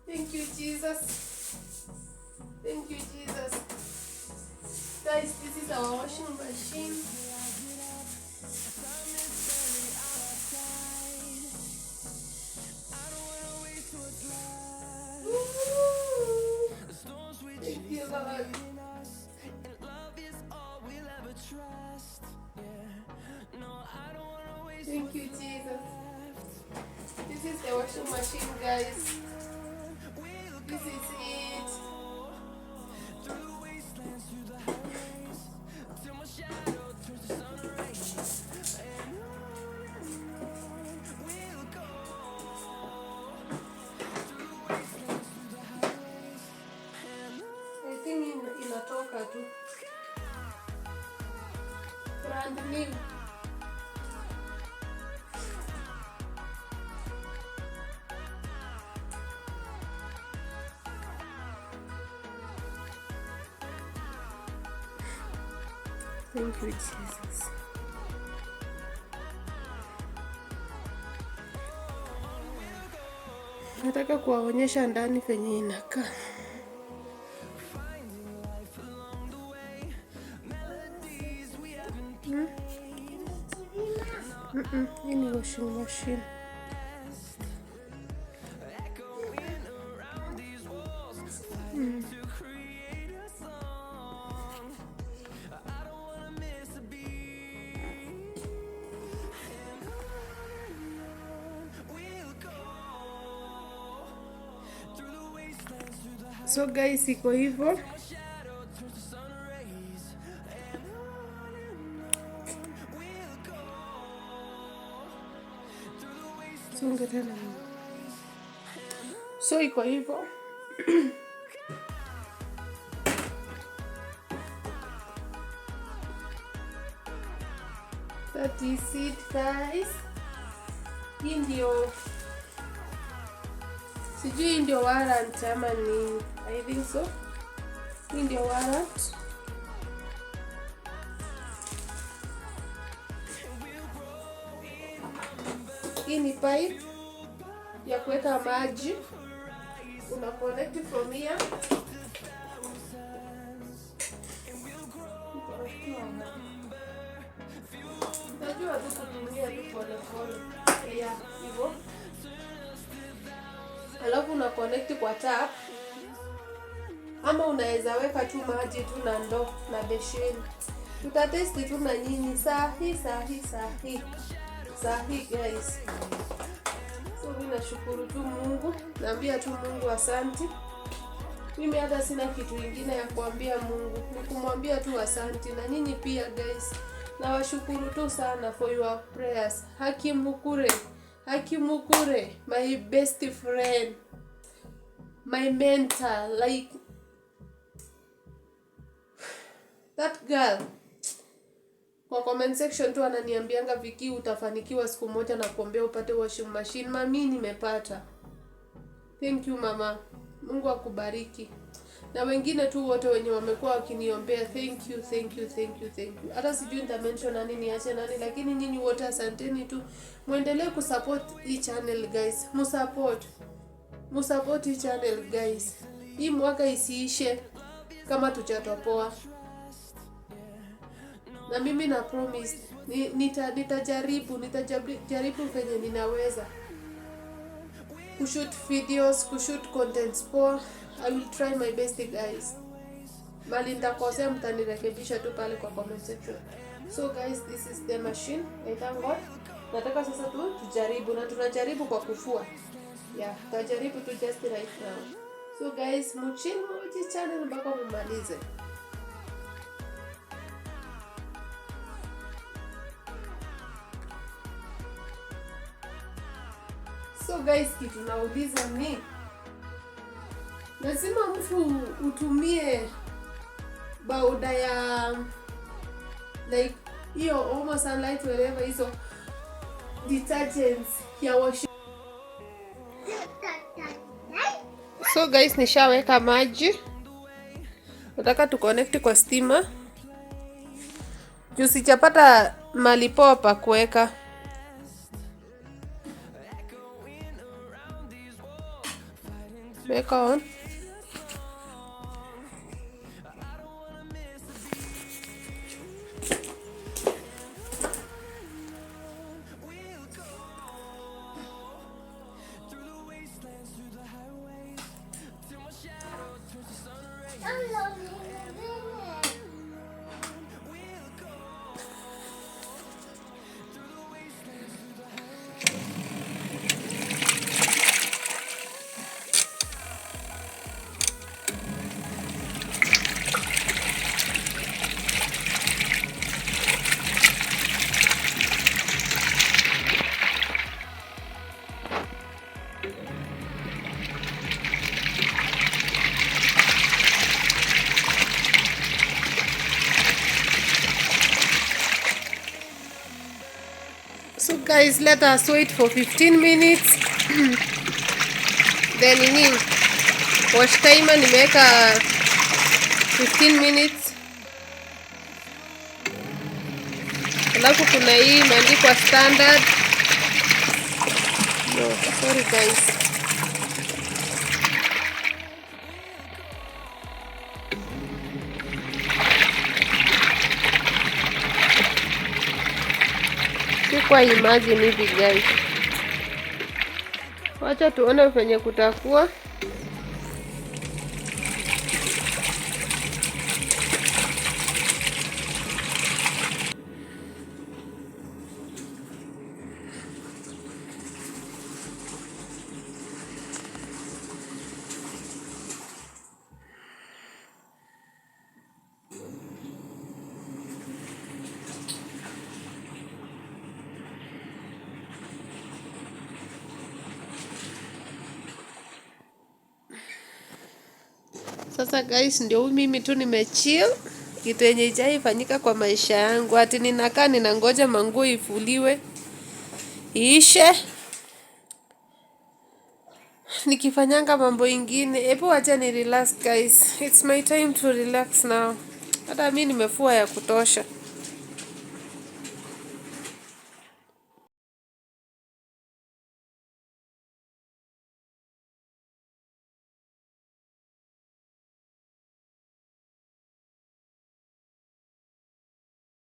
Thank you, Jesus. Thank you, Jesus. Guys, this is our washing machine. Thank you, Lord. Thank you, Jesus. This is the washing machine, guys. This is it. I think inatoka tu. Brand new. Thank you, Jesus. Nataka kuwaonyesha ndani venye inakaa. Hii ni washing machine. So guys, iko hivyo. So iko hivyo. That is it guys. Hii ndio sijui ndio warrant ama ni, I think so. Hii ndio warrant. Hii ni pipe ya kuweka maji. Una connect from here. Najua tu kutumia tu pole. Yeah, hivyo. Alafu una connect kwa tap. Ama unaweza weka tu maji tu na ndoo na besheni. Tutatesti tu na nyinyi sahi guys. So mimi nashukuru tu Mungu. Naambia tu Mungu asante. Mimi hata sina kitu kingine ya kuambia Mungu. Ni kumwambia tu asante, na nyinyi pia guys. Na washukuru tu sana for your prayers. Haki Mukure, my best friend. My mentor, like that girl. Kwa comment section tu ananiambianga Viki, utafanikiwa siku moja na kuombea upate washing machine. Mami, nimepata. Thank you mama. Mungu akubariki. Na wengine tu wote wenye wamekuwa wakiniombea, thank you. Hata sijui nitamention nani niache nani, lakini nyinyi wote asanteni tu. Muendelee kusupport hii channel guys. Musupport hii channel guys. Hii mwaka isiishe kama tujatopoa. Na mimi na promise nitajaribu venye ninaweza kushoot videos, kushoot contents poa. I will try my best guys. Mali nitakosea mtanirekebisha tu pale kwa comment section. So guys, this is the machine. I thank God. Nataka sasa tujaribu, na tunajaribu kwa kufua. Yeah, tutajaribu tu just right now. So guys, muchi channel mpaka mumalize. So guys, kitu nauliza ni lazima mtu utumie bauda ya like hiyo Omo Sunlight whatever hizo detergents ya washing. So guys, nishaweka maji. Nataka tu connect kwa stima. Juu sijapata mali poa pa kuweka. Back on. So guys, let us wait for 15 minutes. Then wash timer nimeweka 15 minutes. Alafu kuna hii imeandikwa standard. No, sorry guys. kwa imagine hivi guys. Wacha tuone venye kutakuwa. Sasa guys, ndio mimi tu nimechill. Kitu yenye ijaifanyika kwa maisha yangu. Ati ninakaa ninangoja manguo ifuliwe iishe nikifanyanga mambo ingine. Hebu wacha ni relax guys. It's my time to relax now. Hata mimi nimefua ya kutosha.